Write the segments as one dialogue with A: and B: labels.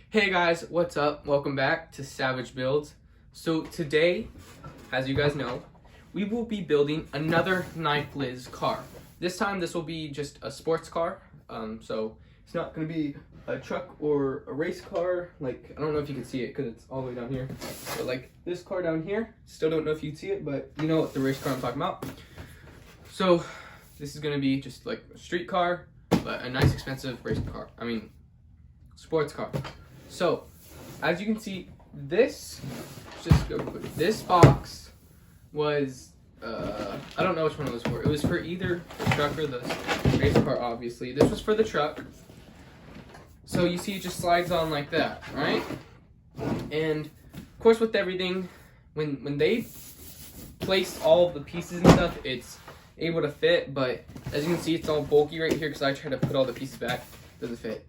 A: Hey guys, what's up? Welcome back to Savage Builds. So today, as you guys know, we will be building another Nifeliz car. This time this will be just a sports car. So it's not going to be a truck or a race car. Like, I don't know if you can see it because it's all the way down here. But like this car down here, still don't know if you can see it, but you know what the race car I'm talking about. So this is going to be just like a street car, but a nice expensive race car. Sports car. So, as you can see, this box was, I don't know which one it was for. It was for either the truck or the race car, obviously. This was for the truck. So, you see it just slides on like that, right? And, of course, with everything, when they placed all of the pieces and stuff, it's able to fit. But, as you can see, it's all bulky right here because I tried to put all the pieces back. It doesn't fit.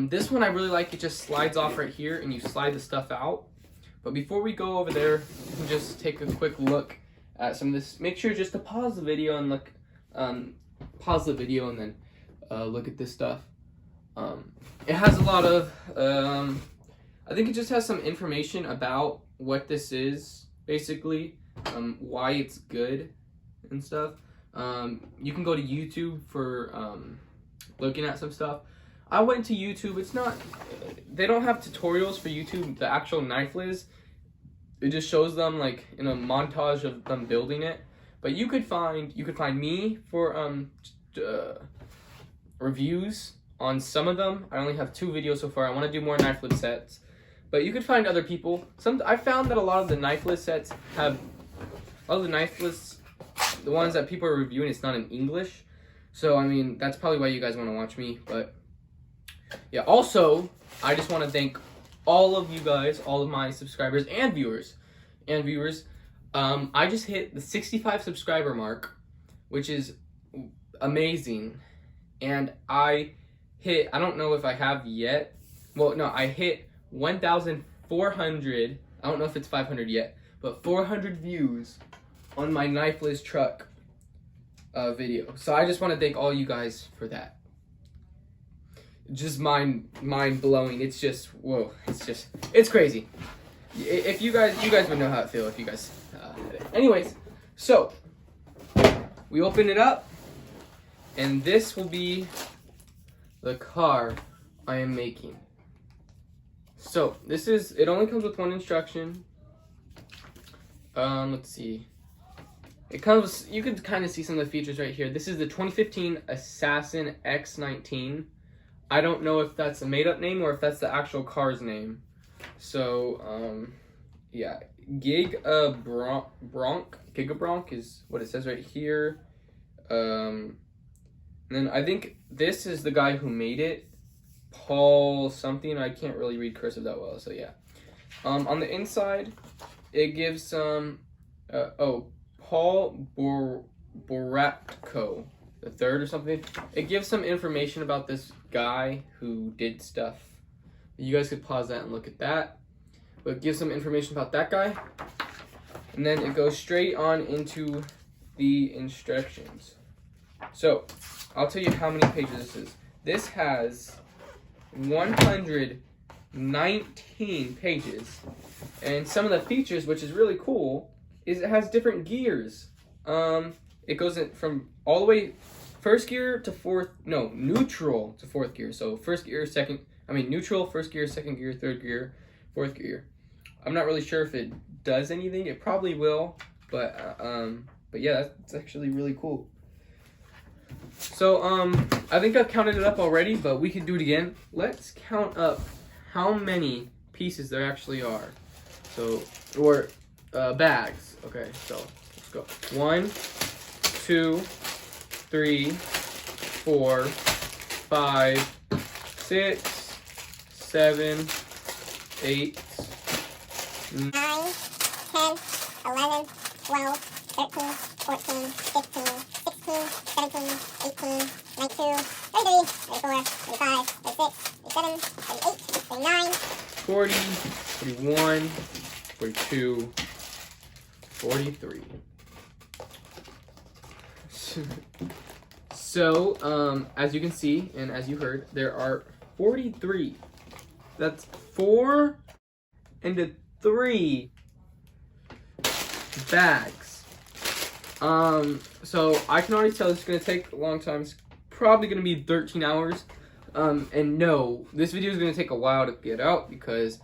A: This one I really like. It just slides off right here and you slide the stuff out. But before we go over there, you can just take a quick look at some of this. Make sure just to pause the video and look, then look at this stuff. It has a lot of, I think it just has some information about what this is, basically, why it's good and stuff. You can go to YouTube for looking at some stuff. I went to YouTube. It's not, they don't have tutorials for YouTube, the actual Nifeliz. It just shows them like in a montage of them building it. But you could find me for reviews on some of them. I only have 2 videos so far. I want to do more Nifeliz sets. But you could find other people. I found that a lot of the Nifeliz sets have, the ones that people are reviewing, it's not in English. So, I mean, that's probably why you guys want to watch me, but yeah, also, I just want to thank all of you guys, all of my subscribers and viewers. I just hit the 65 subscriber mark, which is amazing. And I don't know if I have yet. Well, no, I hit 1,400. I don't know if it's 500 yet, but 400 views on my Nifeliz truck video. So I just want to thank all you guys for that. Just mind blowing. It's just, whoa, it's crazy. If you guys would know how it feels if you guys had it. Anyways, so we open it up and this will be the car I am making. So it only comes with 1 instruction. Let's see. It comes, you can kind of see some of the features right here. This is the 2015 Assassin X19. I don't know if that's a made-up name or if that's the actual car's name. So, yeah, Gigabronk is what it says right here. And then I think this is the guy who made it, Paul something. I can't really read cursive that well, so yeah. On the inside, it gives some, Paul Boratko the third or something. It gives some information about this guy who did stuff. You guys could pause that and look at that. But it gives some information about that guy. And then it goes straight on into the instructions. So, I'll tell you how many pages this is. This has 119 pages. And some of the features, which is really cool, is it has different gears. It goes in from all the way neutral to 4th gear. So neutral, 1st gear, 2nd gear, 3rd gear, 4th gear. I'm not really sure if it does anything. It probably will, but yeah, that's actually really cool. So I think I've counted it up already, but we can do it again. Let's count up how many pieces there actually are. So, or bags. Okay, so let's go. 1, 2, 3, 4, 5, 6, 7, 8, 9,
B: 10, 11, 12, 13, 14, 15, 16, 17, 18, 19, 23, 24, 25, 26, 27, 28, 29,
A: 40, 41, 42, 43. So, as you can see, and as you heard, there are 43 That's 4 into 3 bags. So I can already tell this is gonna take a long time. It's probably gonna be 13 hours. And no, this video is gonna take a while to get out because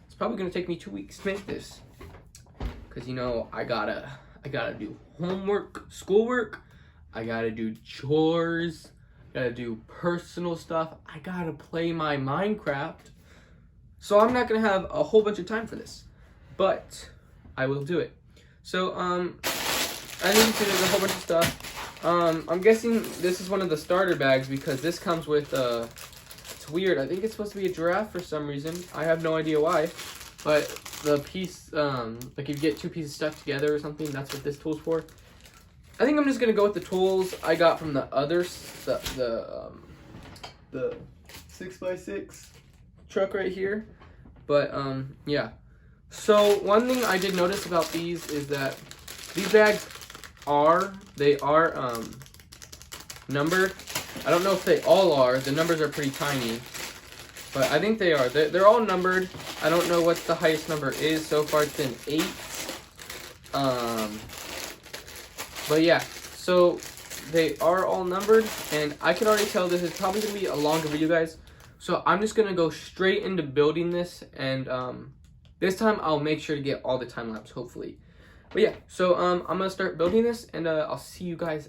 A: it's probably gonna take me 2 weeks to make this. Cause you know I gotta do homework, schoolwork. I gotta do chores. Gotta do personal stuff. I gotta play my Minecraft. So I'm not gonna have a whole bunch of time for this, but I will do it. So I need to do a whole bunch of stuff. I'm guessing this is one of the starter bags because this comes with it's weird. I think it's supposed to be a giraffe for some reason. I have no idea why, but the piece, like if you get 2 pieces stuck together or something, that's what this tool's for. I think I'm just gonna go with the tools I got from the others, the 6x6 truck right here. But yeah. So one thing I did notice about these is that these bags are numbered. I don't know if they all are. The numbers are pretty tiny, but I think they are. They're all numbered. I don't know what the highest number is. So far it's been 8. But yeah, so they are all numbered, and I can already tell this is probably gonna be a longer video, guys. So I'm just gonna go straight into building this, and this time I'll make sure to get all the time lapse, hopefully. But yeah, so I'm gonna start building this, and I'll see you guys.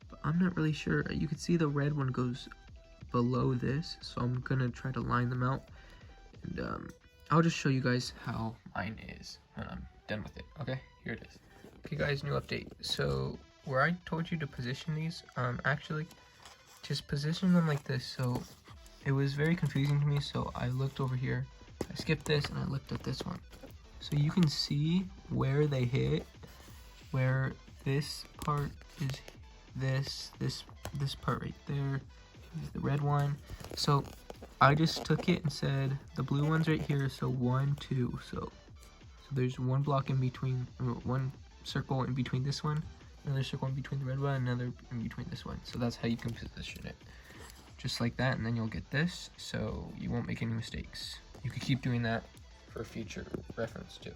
A: But I'm not really sure. You can see the red one goes below this, so I'm gonna try to line them out, and I'll just show you guys how mine is when I'm done with it. Okay, here it is. Okay guys, new update. So where I told you to position these, actually just position them like this. So it was very confusing to me, so I looked over here, I skipped this, and I looked at this one. So you can see where they hit, where this part is this part right there is the red one. So I just took it and said the blue one's right here, so 1, 2. So there's one block in between, or one circle in between this one, another circle in between the red one, another in between this one. So that's how you can position it, just like that, and then you'll get this, so you won't make any mistakes. You can keep doing that for future reference too.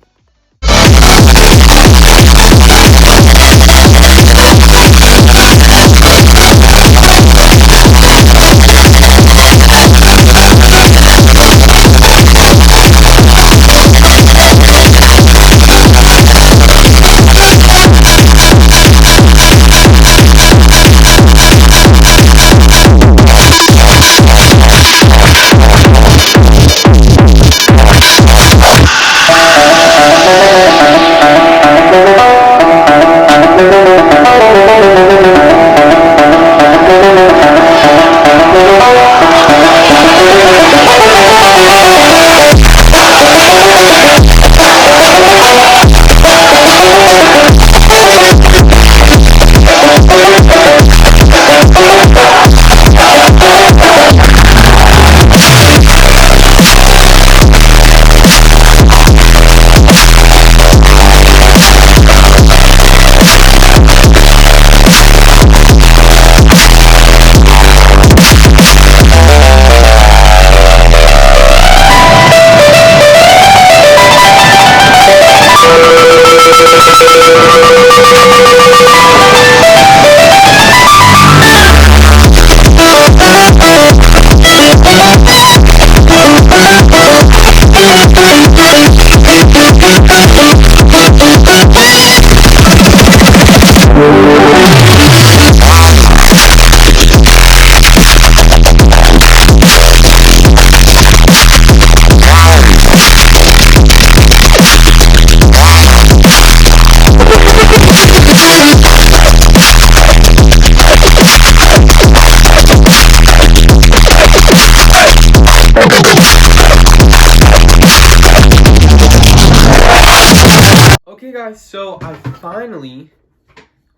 A: guys, so I finally,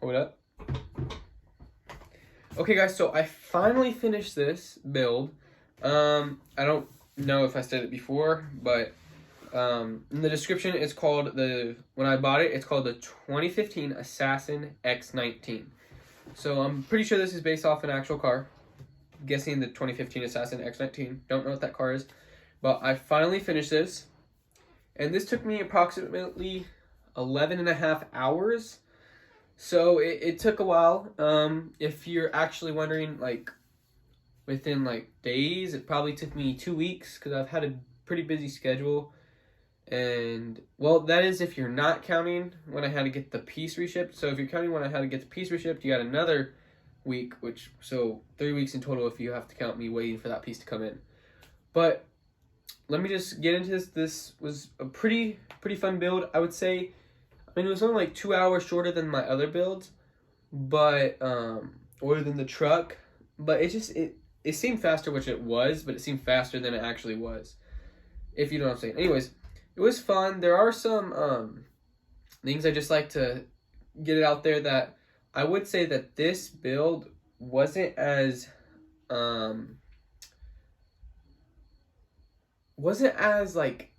A: hold up. Okay guys, so I finally finished this build. I don't know if I said it before, but in the description it's called when I bought it, it's called the 2015 Assassin X19. So I'm pretty sure this is based off an actual car. I'm guessing the 2015 Assassin X19. Don't know what that car is. But I finally finished this. And this took me approximately 11.5 hours. So it took a while. If you're actually wondering, like, within like days, it probably took me 2 weeks because I've had a pretty busy schedule. And, well, that is if you're not counting when I had to get the piece reshipped. So if you're counting when I had to get the piece reshipped, you got another week, so 3 weeks in total if you have to count me waiting for that piece to come in. But let me just get into this. This was a pretty fun build, I would say. I mean, it was only like 2 hours shorter than my other builds, but or than the truck. But it seemed faster, which it was, but it seemed faster than it actually was, if you know what I'm saying. Anyways, it was fun. There are some things I just like to get it out there that I would say that this build wasn't as like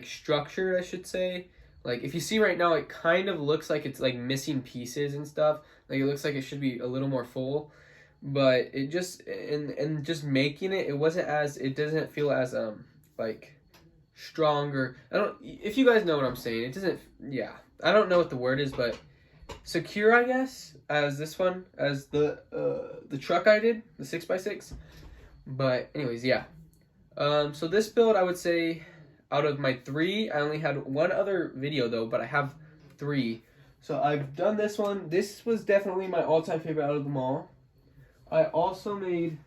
A: structured, I should say. Like, if you see right now, it kind of looks like it's like missing pieces and stuff. Like, it looks like it should be a little more full, but it just and just making it doesn't feel as like stronger. If you guys know what I'm saying, it doesn't, yeah, I don't know what the word is, but secure, I guess, as this one, as the truck I did, the 6x6. But anyways, yeah. So this build, I would say, out of my 3, I only had one other video though, but I have 3. So I've done this one. This was definitely my all-time favorite out of them all. I also made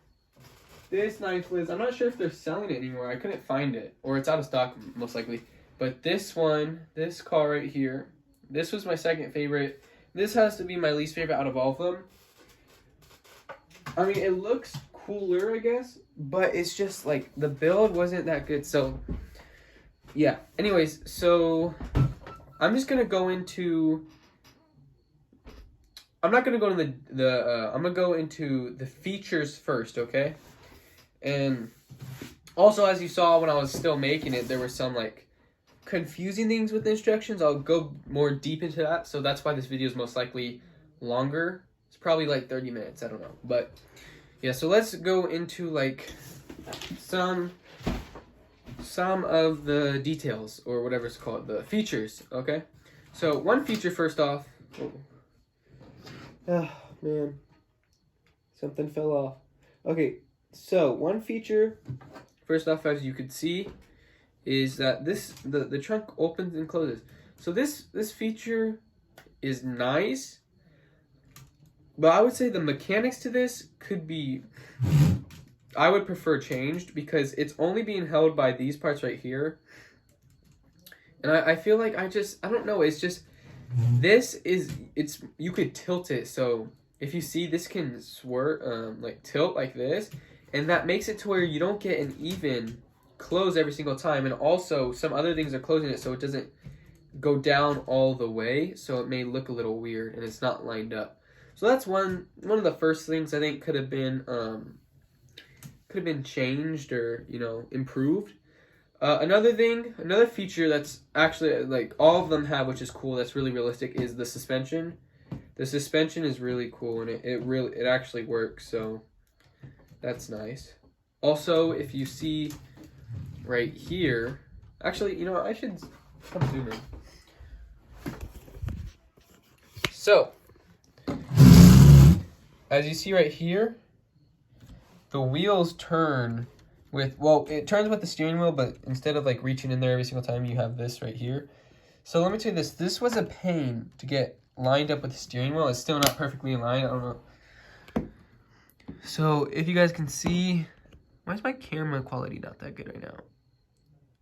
A: this Nifeliz. I'm not sure if they're selling it anymore. I couldn't find it, or it's out of stock most likely. But this one, this car right here, this was my second favorite. This has to be my least favorite out of all of them. I mean, it looks cooler, I guess, but it's just like the build wasn't that good. So yeah, anyways, so I'm just gonna go into, I'm not gonna go into I'm gonna go into the features first, okay? And also, as you saw when I was still making it, there were some like confusing things with the instructions. I'll go more deep into that, so that's why this video is most likely longer. It's probably like 30 minutes, I don't know. But yeah, so let's go into like some of the details, or whatever it's called, the features, okay? So one feature first off, oh man, something fell off. Okay, so one feature first off, as you could see, is that the trunk opens and closes. So this feature is nice, but I would say the mechanics to this could be, I would prefer changed, because it's only being held by these parts right here. And I feel like I don't know, it's just, you could tilt it. So if you see, this can swerve, like tilt like this, and that makes it to where you don't get an even close every single time. And also some other things are closing it so it doesn't go down all the way, so it may look a little weird and it's not lined up. So that's one of the first things I think could have been changed, or, you know, improved. Another feature that's actually, like, all of them have, which is cool, that's really realistic, is the suspension. The suspension is really cool, and it actually works, so that's nice. Also, if you see right here, actually, you know, I should come zoom in. So as you see right here, the wheels turn with, well, it turns with the steering wheel, but instead of like reaching in there every single time, you have this right here. So let me tell you this. This was a pain to get lined up with the steering wheel. It's still not perfectly in line. I don't know. So if you guys can see, why is my camera quality not that good right now?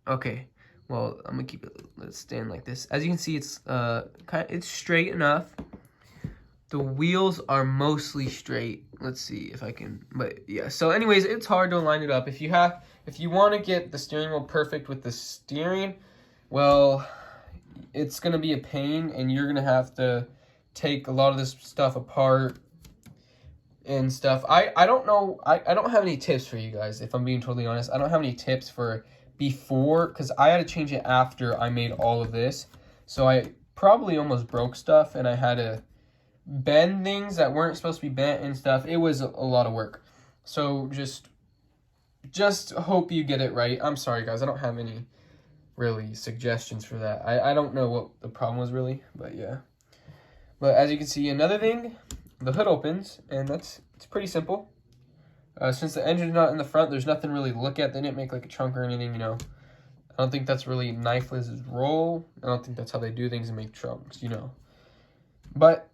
A: Okay, well, I'm gonna keep it, let's stand like this. As you can see, it's it's straight enough. The wheels are mostly straight. Let's see if I can, but yeah. So anyways, it's hard to line it up. If you want to get the steering wheel perfect with the steering, well, it's gonna be a pain, and you're gonna have to take a lot of this stuff apart and stuff. I don't know. I don't have any tips for you guys, if I'm being totally honest. I don't have any tips for before, because I had to change it after I made all of this. So I probably almost broke stuff, and I had to bend things that weren't supposed to be bent and stuff. It was a lot of work. So just hope you get it right. I'm sorry, guys. I don't have any really suggestions for that. I don't know what the problem was really, but yeah. But as you can see, another thing, the hood opens, and it's pretty simple. Since the engine's not in the front, there's nothing really to look at. They didn't make like a trunk or anything, you know. I don't think that's really Nifeliz's role. I don't think that's how they do things and make trunks, you know. But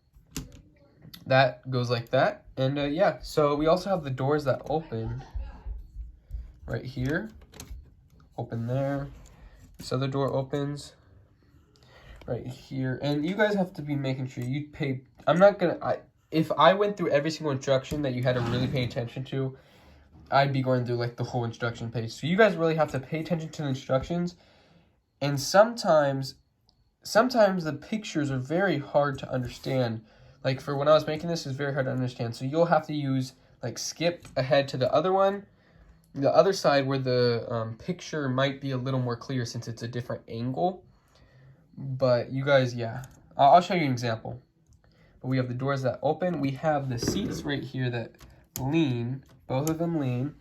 A: that goes like that. And yeah, so we also have the doors that open right here. Open there. This other door opens right here. And you guys have to be making sure you pay. I'm not going to... If I went through every single instruction that you had to really pay attention to, I'd be going through like the whole instruction page. So you guys really have to pay attention to the instructions. And sometimes the pictures are very hard to understand. Like for when I was making this, it's very hard to understand. So you'll have to use like skip ahead to the other one, the other side where the picture might be a little more clear since it's a different angle. But you guys, yeah, I'll show you an example. But we have the doors that open. We have the seats right here that lean. Both of them lean.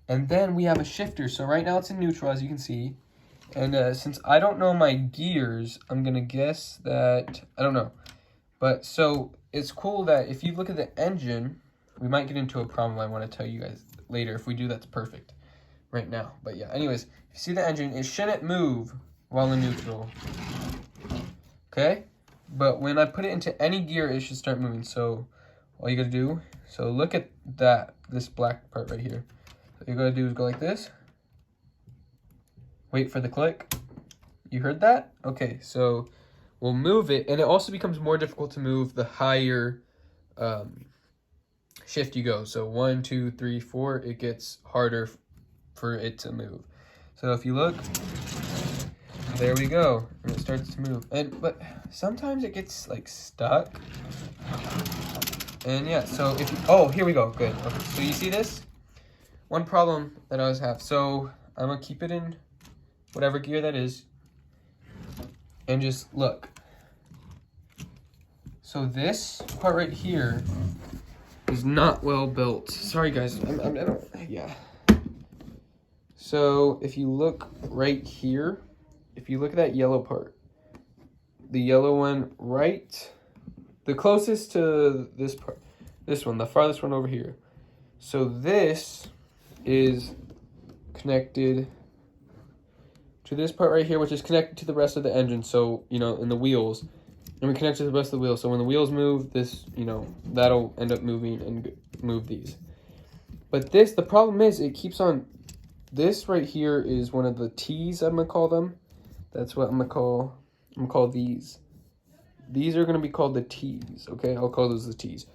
A: And then we have a shifter. So right now it's in neutral, as you can see. And since I don't know my gears, I'm going to guess that, I don't know. But so it's cool that if you look at the engine, we might get into a problem I want to tell you guys later. If we do, that's perfect right now. But yeah, anyways, if you see the engine, it shouldn't move while in neutral. Okay? But when I put it into any gear, it should start moving. So all you gotta do, so look at that, this black part right here. What you gotta do is go like this. Wait for the click. You heard that? Okay, so we'll move it. And it also becomes more difficult to move the higher shift you go. So 1, 2, 3, 4, it gets harder for it to move. So if you look, there we go, and it starts to move. But sometimes it gets like stuck. And yeah, so if you, oh, here we go, good. Okay, so you see this? One problem that I always have. So I'm gonna keep it in whatever gear that is, and just look. So this part right here is not well built. Sorry guys, I don't, yeah. So if you look right here, if you look at that yellow part, the yellow one right, the closest to this part, this one, the farthest one over here. So this is connected to this part right here, which is connected to the rest of the engine. So, you know, in the wheels, and we connect to the rest of the wheels. So when the wheels move, this, you know, that'll end up moving and move these. But this, the problem is it keeps on, this right here is one of the T's, I'm gonna call them. That's what I'm gonna call these. These are gonna be called the T's, okay? I'll call those the T's.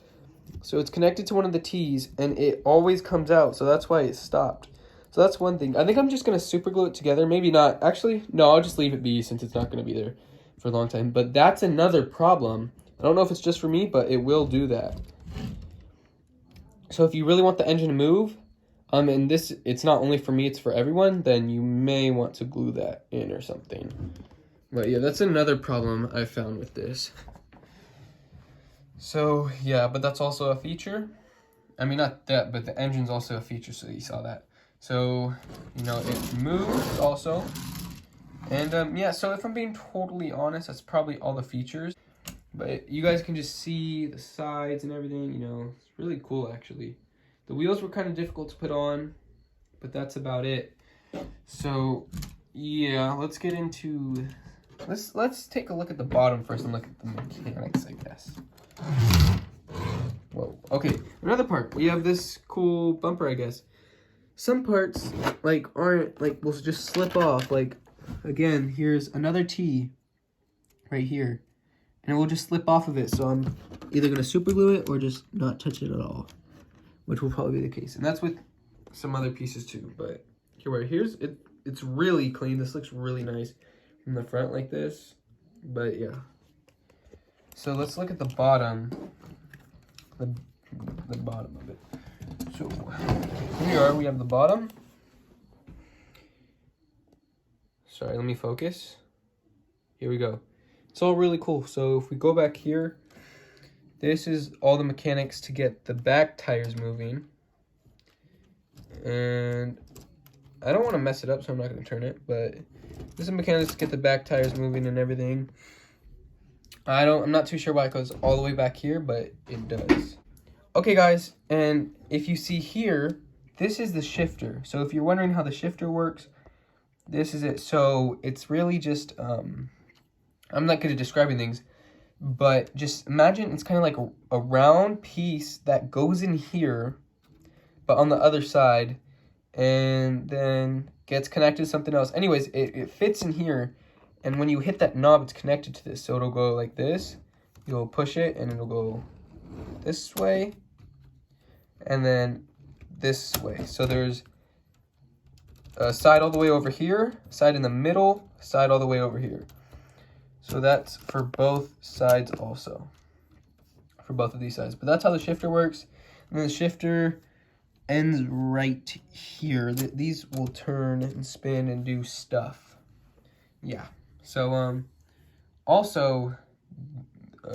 A: So it's connected to one of the T's, and it always comes out, so that's why it stopped. So that's one thing. I think I'm just gonna super glue it together. Maybe not. Actually, no, I'll just leave it be since it's not gonna be there for a long time. But that's another problem. I don't know if it's just for me, but it will do that. So if you really want the engine to move, and this, it's not only for me, it's for everyone, then you may want to glue that in or something. But yeah, that's another problem I found with this. So yeah, but that's also a feature. I mean, not that, but the engine's also a feature, so you saw that. So, you know, it moves also. And yeah, so if I'm being totally honest, that's probably all the features. But you guys can just see the sides and everything, you know, it's really cool actually. The wheels were kind of difficult to put on, but that's about it. So yeah, let's get into, let's take a look at the bottom first and look at the mechanics, I guess. Whoa, okay, another part. We have this cool bumper, I guess. Some parts, like, aren't, like, will just slip off. Like, again, here's another T right here. And it will just slip off of it. So I'm either going to super glue it or just not touch it at all. Which will probably be the case. And that's with some other pieces too. But here's it. It's really clean. This looks really nice. in the front like this. But yeah. So let's look at the bottom. The bottom of it. So here we have the bottom. Sorry, let me focus. Here we go. It's all really cool. So if we go back here, this is all the mechanics to get the back tires moving. And I don't want to mess it up, so I'm not going to turn it, but this is mechanics to get the back tires moving and everything. I'm not too sure why it goes all the way back here, but it does. Okay guys, and if you see here, this is the shifter. So if you're wondering how the shifter works, this is it. So it's really just, I'm not good at describing things, but just imagine it's kind of like a round piece that goes in here, but on the other side, and then gets connected to something else. Anyways, it fits in here, and when you hit that knob, it's connected to this. So it'll go like this. You'll push it, and it'll go this way, and then this way. So there's a side all the way over here, side in the middle, side all the way over here. So that's for both sides also, for both of these sides. But that's how the shifter works. And then the shifter ends right here. These will turn and spin and do stuff. Yeah. So also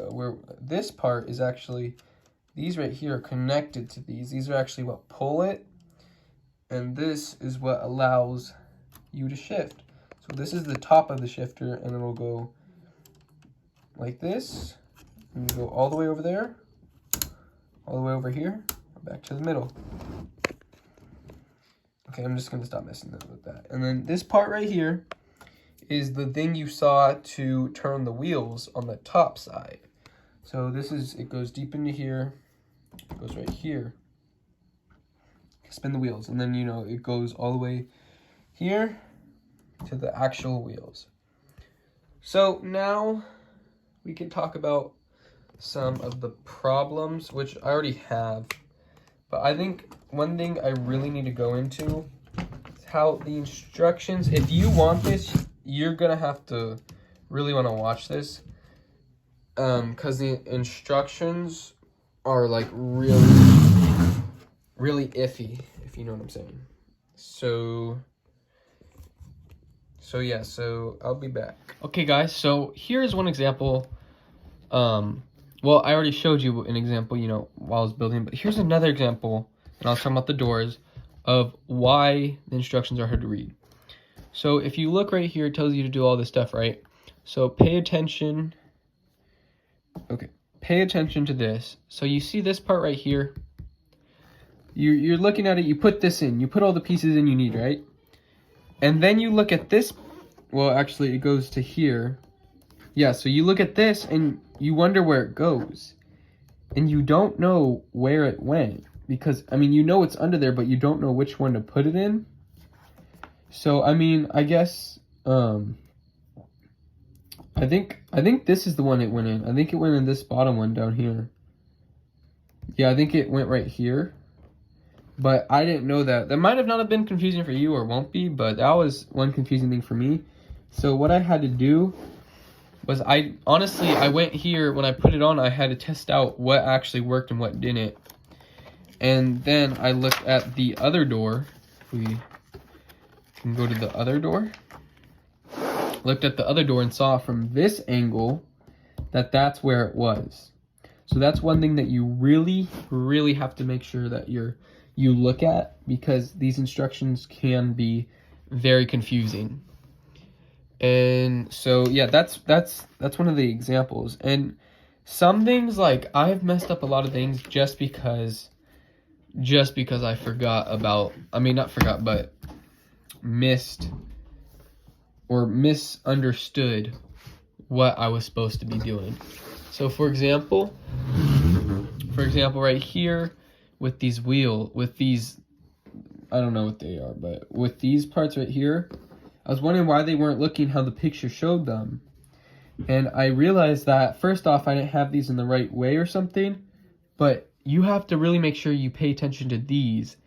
A: where this part is actually, these right here are connected to these. These are actually what pull it, and this is what allows you to shift. So this is the top of the shifter, and it'll go like this, and go all the way over there, all the way over here, back to the middle. Okay, I'm just gonna stop messing with that. And then this part right here is the thing you saw to turn the wheels on the top side. So this is, it goes deep into here, it goes right here, spin the wheels, and then, you know, it goes all the way here to the actual wheels. So now we can talk about some of the problems, which I already have, but I think one thing I really need to go into is how the instructions, if you want this, you're gonna have to really want to watch this, because the instructions are like really iffy, if you know what I'm saying. So yeah, so I'll be back. Okay guys, so here's one example. Well, I already showed you an example, you know, while I was building, but here's another example, and I was talking about the doors, of why the instructions are hard to read. So if you look right here, it tells you to do all this stuff, right? So pay attention. Okay, pay attention to this. So you see this part right here? You're looking at it, you put this in, you put all the pieces in you need, right? And then you look at this, well, actually it goes to here. Yeah, so you look at this and you wonder where it goes. And you don't know where it went. Because, I mean, you know it's under there, but you don't know which one to put it in. So, I mean, I guess, I think this is the one it went in. I think it went in this bottom one down here. Yeah, I think it went right here. But I didn't know that. That might have not have been confusing for you, or won't be, but that was one confusing thing for me. So what I had to do was, I went here, when I put it on, I had to test out what actually worked and what didn't. And then I looked at the other door. We can go to the other door. Looked at the other door and saw from this angle that that's where it was. So that's one thing that you really, really have to make sure that you look at, because these instructions can be very confusing. And so yeah, that's one of the examples. And some things, like, I've messed up a lot of things just because I forgot about, I mean, not forgot, but missed or misunderstood what I was supposed to be doing. So for example right here, with these I don't know what they are, but with these parts right here, I was wondering why they weren't looking how the picture showed them. And I realized that, first off, I didn't have these in the right way or something, but you have to really make sure you pay attention to these,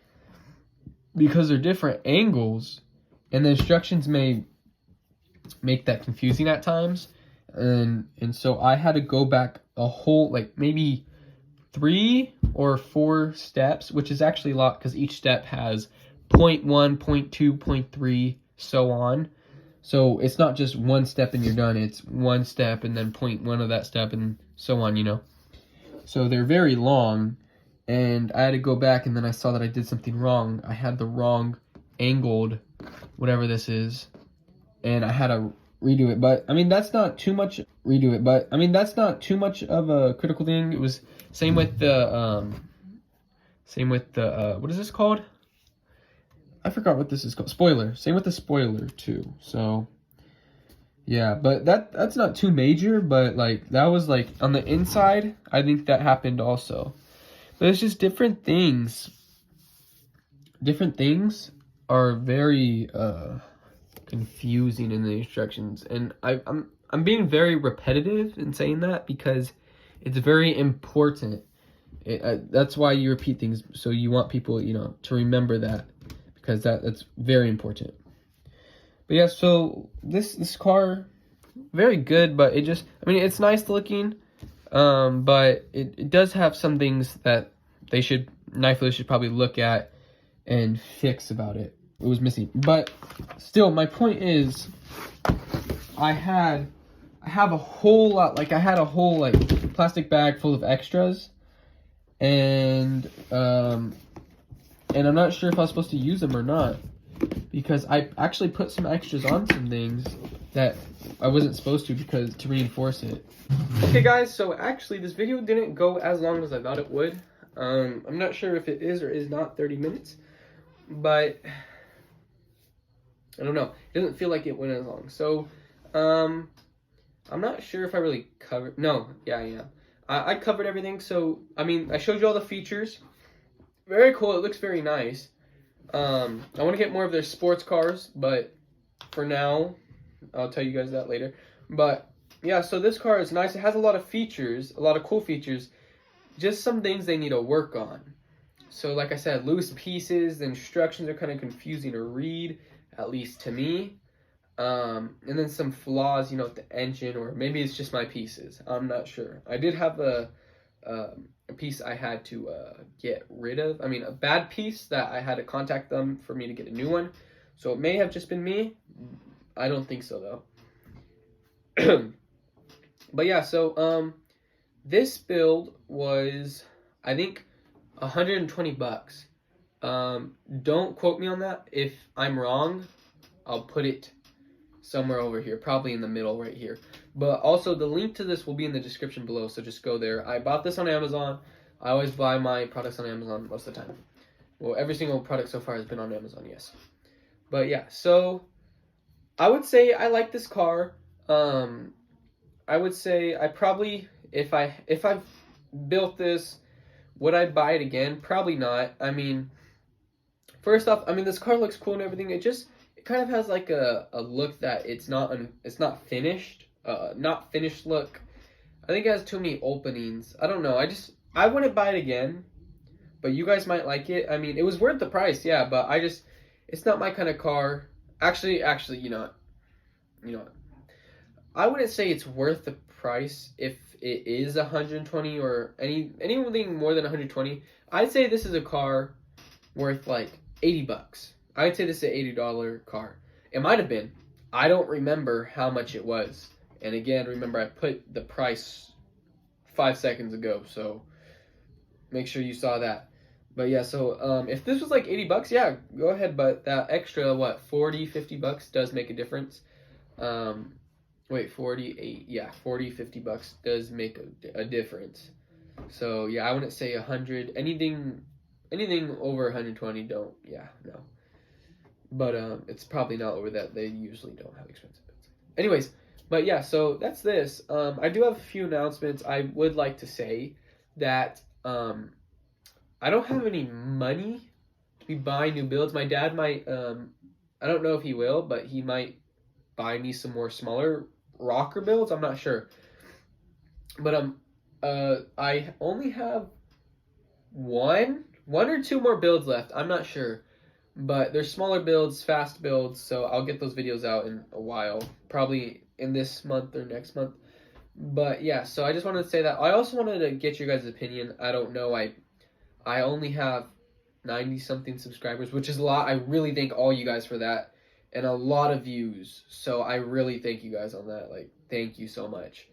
A: because they're different angles, and the instructions may make that confusing at times. And so I had to go back a whole, like, maybe 3 or 4 steps, which is actually a lot because each step has 0.1, 0.2, 0.3, so on. So it's not just one step and you're done. It's one step and then 0.1 of that step and so on, you know. So they're very long, and I had to go back, and then I saw that I did something wrong. I had the wrong angled, whatever this is, and I had to redo it. But I mean, that's not too much of a critical thing. It was same with the what is this called? I forgot what this is called. Spoiler. Same with the spoiler too. So yeah, but that's not too major, but like that was like on the inside, I think that happened also. But it's just different things. Different things are very confusing in the instructions, and I'm being very repetitive in saying that because it's very important. That's why you repeat things, so you want people, you know, to remember that, because that's very important. But yeah, so this car, very good, but it just, I mean, it's nice looking, but it does have some things that Nifeliz should probably look at and fix about it. It was missing. But still, my point is, I have a whole lot, like I had a whole like plastic bag full of extras, and I'm not sure if I was supposed to use them or not, because I actually put some extras on some things that I wasn't supposed to, because to reinforce it. Okay guys, so actually this video didn't go as long as I thought it would. I'm not sure if it is or is not 30 minutes, but I don't know. It doesn't feel like it went as long. So I'm not sure if I really covered, no, yeah, I am. I covered everything. So I mean, I showed you all the features. Very cool. It looks very nice. I want to get more of their sports cars, but for now, I'll tell you guys that later. But yeah, so this car is nice. It has a lot of features, a lot of cool features. Just some things they need to work on. So like I said, loose pieces, the instructions are kind of confusing to read, at least to me. And then some flaws, you know, with the engine, or maybe it's just my pieces. I'm not sure. I did have a piece I had to get rid of. I mean, a bad piece that I had to contact them for me to get a new one. So it may have just been me. I don't think so though. But yeah, so this build was, I think, 120 bucks. Don't quote me on that. If I'm wrong, I'll put it somewhere over here, probably in the middle right here. But also the link to this will be in the description below, so just go there. I bought this on Amazon. I always buy my products on Amazon most of the time. Well, every single product so far has been on Amazon, yes. But yeah, so I would say I like this car. I would say I probably, if I built this, would I buy it again? Probably not. I mean, first off, I mean, this car looks cool and everything. It kind of has like a look that it's not finished. Not finished look. I think it has too many openings. I don't know. I wouldn't buy it again, but you guys might like it. I mean, it was worth the price, yeah, but it's not my kind of car. Actually, you know what? I wouldn't say it's worth the price if it is 120 or anything more than 120. I'd say this is a car worth like 80 bucks. I'd say this is an $80 car. It might have been. I don't remember how much it was. And again, remember I put the price 5 seconds ago, so make sure you saw that. But yeah, so if this was like 80 bucks, yeah, go ahead, but that extra, what, 40, 50 bucks does make a difference. Wait, 48, yeah, 40, 50 bucks does make a difference. So yeah, I wouldn't say 100, anything over 120, don't, yeah, no. But it's probably not over that. They usually don't have expensive builds. Anyways, but yeah, so that's this. I do have a few announcements. I would like to say that I don't have any money to be buying new builds. My dad might, I don't know if he will, but he might buy me some more smaller rocker builds. I'm not sure. But I only have one or two more builds left. I'm not sure. but they're smaller builds, fast builds, so I'll get those videos out in a while, probably in this month or next month. But yeah, so I just wanted to say that. I also wanted to get your guys' opinion. I don't know, I only have 90 something subscribers, which is a lot. I really thank all you guys for that, and a lot of views, so I really thank you guys on that. Like, thank you so much.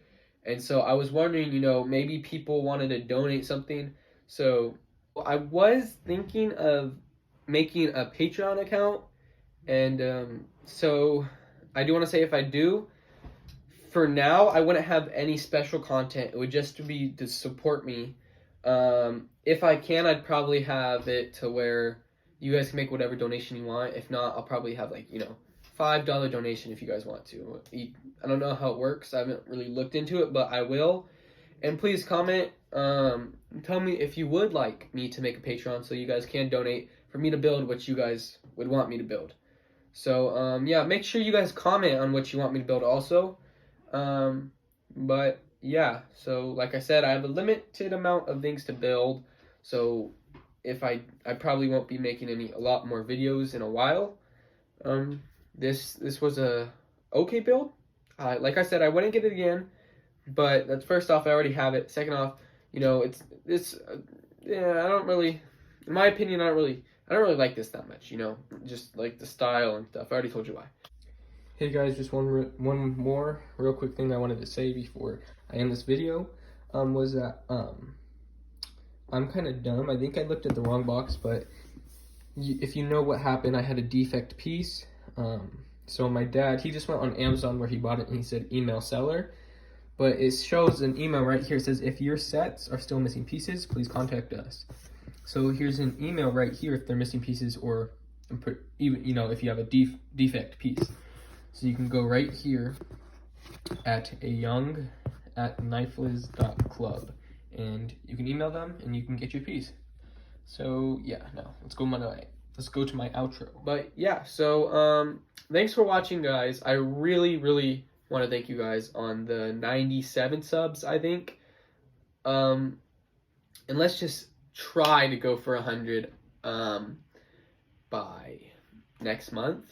A: And so I was wondering, you know, maybe people wanted to donate something, so I was thinking of making a Patreon account, and so I do want to say, if I do, for now I wouldn't have any special content. It would just be to support me. If I can, I'd probably have it to where you guys can make whatever donation you want. If not, I'll probably have, like, you know, $5 donation if you guys want to. I don't know how it works. I haven't really looked into it, but I will. And please comment. Tell me if you would like me to make a Patreon so you guys can donate for me to build what you guys would want me to build. So, yeah, make sure you guys comment on what you want me to build also. But yeah, so like I said, I have a limited amount of things to build. So if I probably won't be making a lot more videos in a while. This was a okay build. Like I said, I wouldn't get it again, but that's, first off, I already have it. Second off, you know, yeah, I don't really, in my opinion, I don't really like this that much, you know, just like the style and stuff. I already told you why. Hey guys, just one more real quick thing I wanted to say before I end this video, was that I'm kind of dumb. I think I looked at the wrong box, but if you know what happened, I had a defect piece. So my dad, he just went on Amazon where he bought it, and he said email seller, but it shows an email right here. It says, if your sets are still missing pieces, please contact us. So here's an email right here if they're missing pieces, or even, you know, if you have a defect piece. So you can go right here at ayoung@nifeliz.club, and you can email them and you can get your piece. So yeah, now let's go to my outro. But yeah, so thanks for watching, guys. I really want to thank you guys on the 97 subs, I think. And let's just try to go for 100 by next month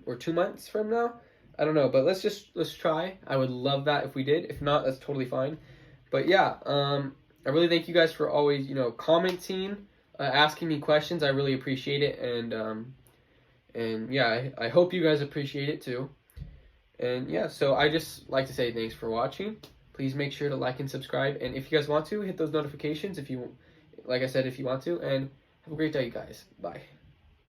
A: or 2 months from now. I don't know, but let's try. I would love that if we did. If not, that's totally fine. But yeah, I really thank you guys for always, you know, commenting, asking me questions. I really appreciate it, and yeah, I hope you guys appreciate it too. And yeah, so I just like to say thanks for watching. Please make sure to like and subscribe, and if you guys want to, hit those notifications if you, like I said, if you want to, and have a great day, guys. Bye.